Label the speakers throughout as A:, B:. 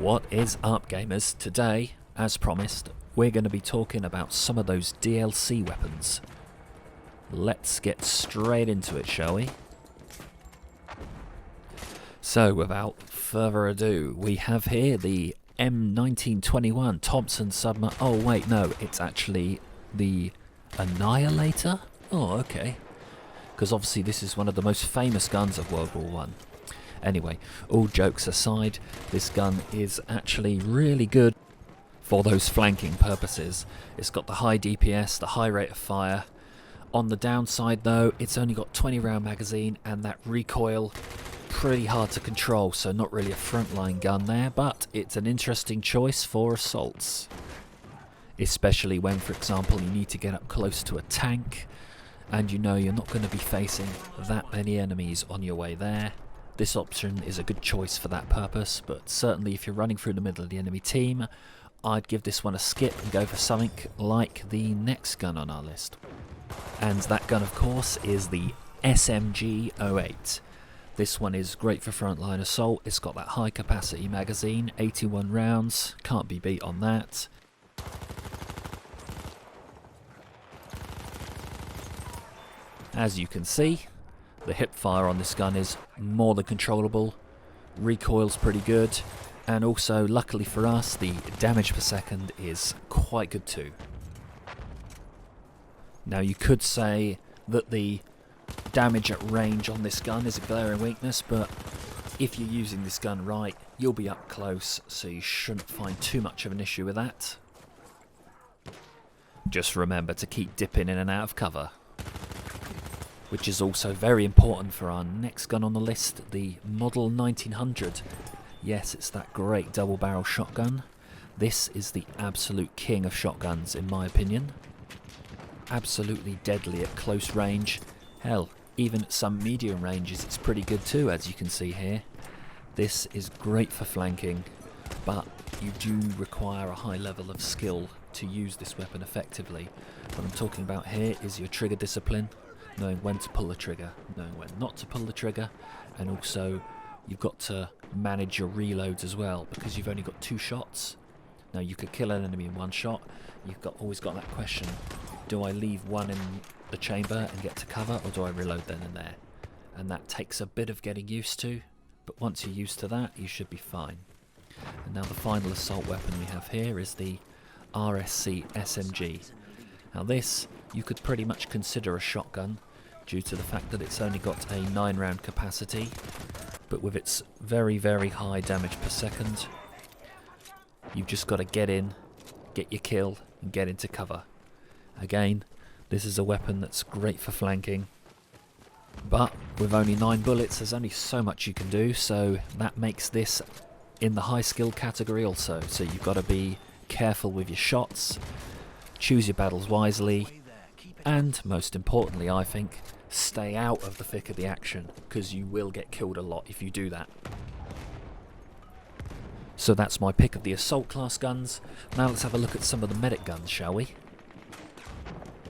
A: What is up, gamers? Today, as promised, we're going to be talking about some of those DLC weapons. Let's get straight into it, shall we? So, without further ado, we have here the M1921 Thompson submarine. Oh wait, no, it's actually the Annihilator? Oh, okay. Because obviously this is one of the most famous guns of World War One. Anyway, all jokes aside, this gun is actually really good for those flanking purposes. It's got the high DPS, the high rate of fire. On the downside though, it's only got 20 round magazine and that recoil pretty hard to control, so not really a frontline gun there, but it's an interesting choice for assaults. Especially when, for example, you need to get up close to a tank and you know you're not going to be facing that many enemies on your way there. This option is a good choice for that purpose, but certainly if you're running through the middle of the enemy team, I'd give this one a skip and go for something like the next gun on our list. And that gun, of course, is the SMG-08. This one is great for frontline assault. It's got that high capacity magazine, 81 rounds, can't be beat on that. As you can see, the hip fire on this gun is more than controllable, recoil's pretty good, and also, luckily for us, the damage per second is quite good too. Now you could say that the damage at range on this gun is a glaring weakness, but if you're using this gun right, you'll be up close, so you shouldn't find too much of an issue with that. Just remember to keep dipping in and out of cover, which is also very important for our next gun on the list, the Model 1900. Yes, it's that great double barrel shotgun. This is the absolute king of shotguns in my opinion. Absolutely deadly at close range. Hell, even at some medium ranges it's pretty good too, as you can see here. This is great for flanking, but you do require a high level of skill to use this weapon effectively. What I'm talking about here is your trigger discipline, knowing when to pull the trigger, knowing when not to pull the trigger, and also you've got to manage your reloads as well, because you've only got 2 shots. Now you could kill an enemy in 1 shot, you've always got that question, do I leave one in the chamber and get to cover, or do I reload then and there? And that takes a bit of getting used to, but once you're used to that, you should be fine. And now the final assault weapon we have here is the RSC SMG. Now this, you could pretty much consider a shotgun, due to the fact that it's only got a 9 round capacity, but with its very, very high damage per second, you've just got to get in, get your kill, and get into cover. Again, this is a weapon that's great for flanking, but with only 9 bullets, there's only so much you can do, so that makes this in the high skill category also. So you've got to be careful with your shots, choose your battles wisely, and most importantly, I think, stay out of the thick of the action, because you will get killed a lot if you do that. So that's my pick of the assault class guns. Now let's have a look at some of the medic guns, shall we?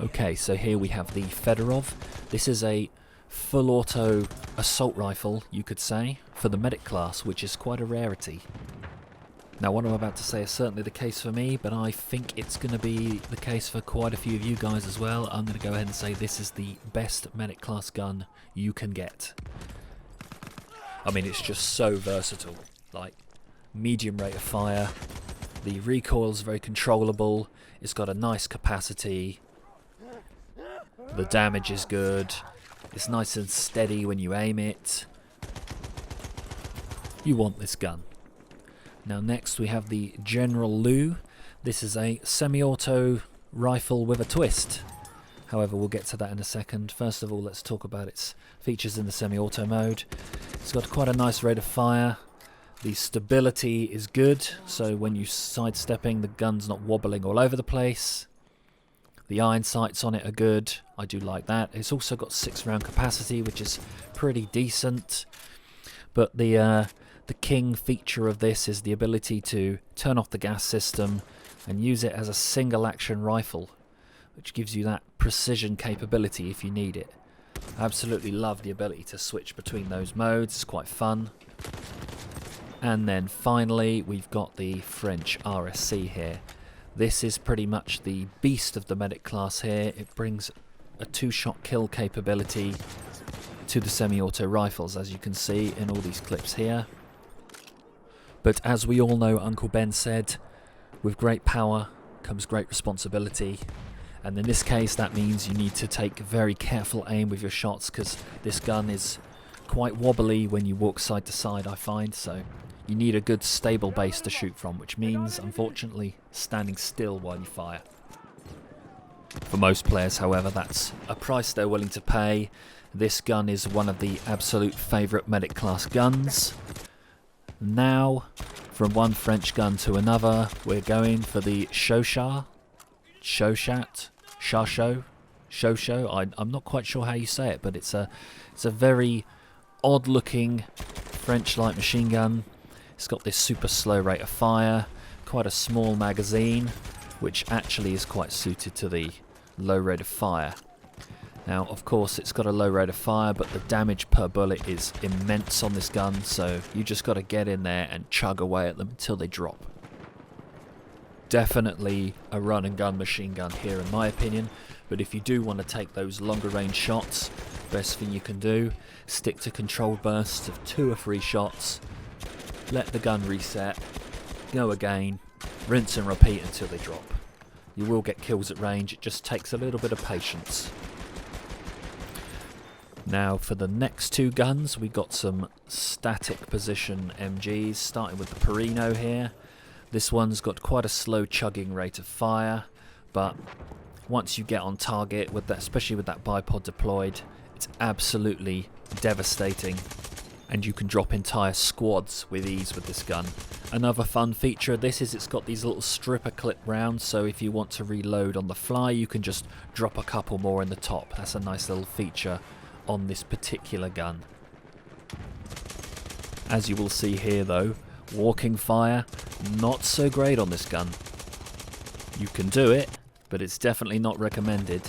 A: Okay, so here we have the Fedorov. This is a full auto assault rifle, you could say, for the medic class, which is quite a rarity. Now what I'm about to say is certainly the case for me, but I think it's going to be the case for quite a few of you guys as well. I'm going to go ahead and say this is the best medic class gun you can get. I mean, it's just so versatile. Like, medium rate of fire, the recoil's very controllable, it's got a nice capacity, the damage is good, it's nice and steady when you aim it. You want this gun. Now next we have the General Lu. This is a semi-auto rifle with a twist. However, we'll get to that in a second. First of all, let's talk about its features in the semi-auto mode. It's got quite a nice rate of fire. The stability is good, so when you're sidestepping, the gun's not wobbling all over the place. The iron sights on it are good. I do like that. It's also got 6 round capacity, which is pretty decent. But the king feature of this is the ability to turn off the gas system and use it as a single action rifle, which gives you that precision capability if you need it. I absolutely love the ability to switch between those modes, it's quite fun. And then finally we've got the French RSC here. This is pretty much the beast of the medic class here. It brings a 2-shot kill capability to the semi-auto rifles, as you can see in all these clips here. But as we all know, Uncle Ben said, with great power comes great responsibility. And in this case that means you need to take very careful aim with your shots, because this gun is quite wobbly when you walk side to side, I find. So you need a good stable base to shoot from, which means unfortunately standing still while you fire. For most players, however, that's a price they're willing to pay. This gun is one of the absolute favourite medic class guns. Now, from one French gun to another, we're going for the Shoshat. I'm not quite sure how you say it, but it's a very odd looking French light machine gun. It's got this super slow rate of fire, quite a small magazine, which actually is quite suited to the low rate of fire. Now, of course, it's got a low rate of fire, but the damage per bullet is immense on this gun, so you just got to get in there and chug away at them until they drop. Definitely a run and gun machine gun here in my opinion, but if you do want to take those longer range shots, best thing you can do, stick to controlled bursts of 2 or 3 shots, let the gun reset, go again, rinse and repeat until they drop. You will get kills at range, it just takes a little bit of patience. Now for the next 2 guns, we got some static position MGs, starting with the Perino here. This one's got quite a slow chugging rate of fire, but once you get on target, with that, especially with that bipod deployed, it's absolutely devastating, and you can drop entire squads with ease with this gun. Another fun feature of this is it's got these little stripper clip rounds, so if you want to reload on the fly, you can just drop a couple more in the top. That's a nice little feature on this particular gun. As you will see here though, walking fire, not so great on this gun. You can do it, but it's definitely not recommended.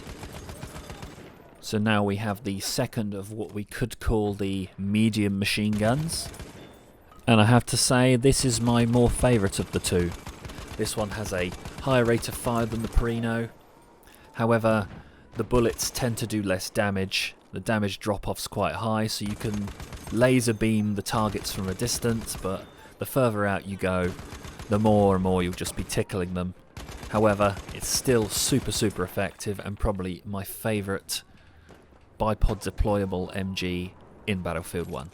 A: So now we have the second of what we could call the medium machine guns. And I have to say, this is my more favourite of the 2. This one has a higher rate of fire than the Perino. However, the bullets tend to do less damage. The damage drop-off's quite high, so you can laser beam the targets from a distance, but the further out you go, the more and more you'll just be tickling them. However, it's still super effective, and probably my favourite bipod deployable MG in Battlefield 1.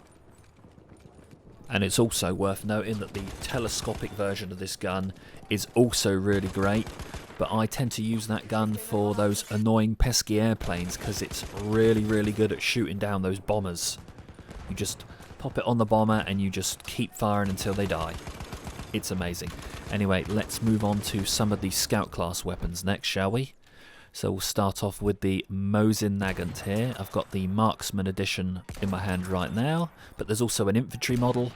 A: And it's also worth noting that the telescopic version of this gun is also really great, but I tend to use that gun for those annoying pesky airplanes because it's really good at shooting down those bombers. You just pop it on the bomber and you just keep firing until they die. It's amazing. Anyway, let's move on to some of the scout class weapons next, shall we? So we'll start off with the Mosin Nagant here. I've got the Marksman edition in my hand right now, but there's also an infantry model.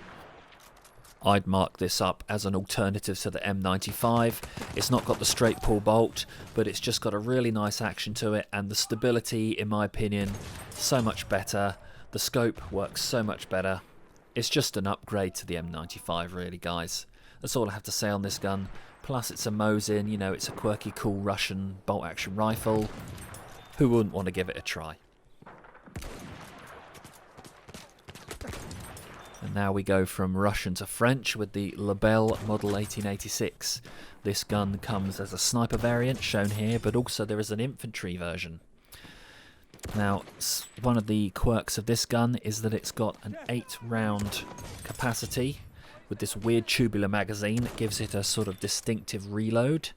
A: I'd mark this up as an alternative to the M95. It's not got the straight pull bolt, but it's just got a really nice action to it, and the stability, in my opinion, so much better. The scope works so much better. It's just an upgrade to the M95 really, guys. That's all I have to say on this gun. Plus it's a Mosin, you know, it's a quirky cool Russian bolt action rifle. Who wouldn't want to give it a try? And now we go from Russian to French with the Lebel Model 1886. This gun comes as a sniper variant shown here, but also there is an infantry version. Now, one of the quirks of this gun is that it's got an 8-round capacity with this weird tubular magazine that gives it a sort of distinctive reload.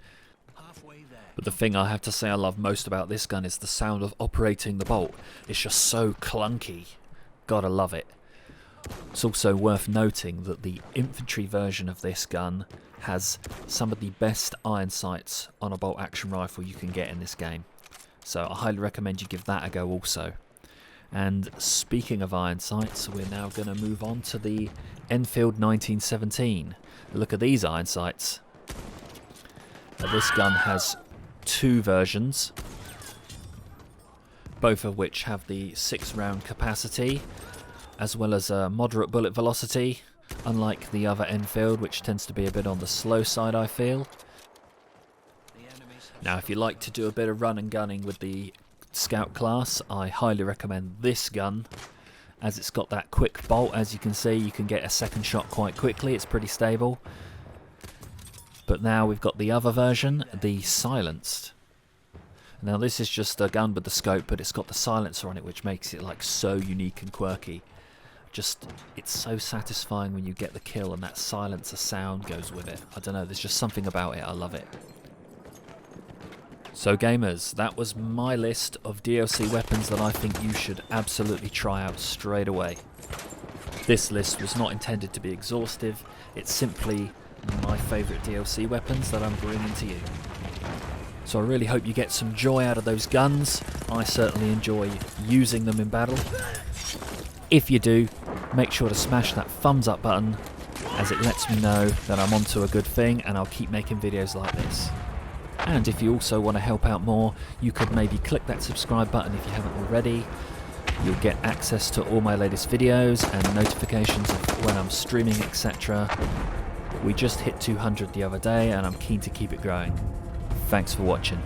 A: But the thing I have to say I love most about this gun is the sound of operating the bolt. It's just so clunky. Gotta love it. It's also worth noting that the infantry version of this gun has some of the best iron sights on a bolt action rifle you can get in this game. So I highly recommend you give that a go also. And speaking of iron sights, we're now going to move on to the Enfield 1917. Look at these iron sights. Now, this gun has 2 versions, both of which have the 6-round capacity, as well as a moderate bullet velocity. unlike the other Enfield, which tends to be a bit on the slow side, I feel. Now, if you like to do a bit of run and gunning with the Scout class, I highly recommend this gun, as it's got that quick bolt. As you can see, you can get a second shot quite quickly, it's pretty stable. But now we've got the other version, the silenced. Now this is just a gun with the scope, but it's got the silencer on it, which makes it like so unique and quirky. Just, it's so satisfying when you get the kill and that silencer sound goes with it. I don't know, there's just something about it, I love it. So gamers, that was my list of DLC weapons that I think you should absolutely try out straight away. This list was not intended to be exhaustive, it's simply my favourite DLC weapons that I'm bringing to you. So I really hope you get some joy out of those guns. I certainly enjoy using them in battle. If you do, make sure to smash that thumbs up button, as it lets me know that I'm onto a good thing and I'll keep making videos like this. And if you also want to help out more, you could maybe click that subscribe button if you haven't already. You'll get access to all my latest videos and notifications of when I'm streaming, etc. We just hit 200 the other day and I'm keen to keep it growing. Thanks for watching.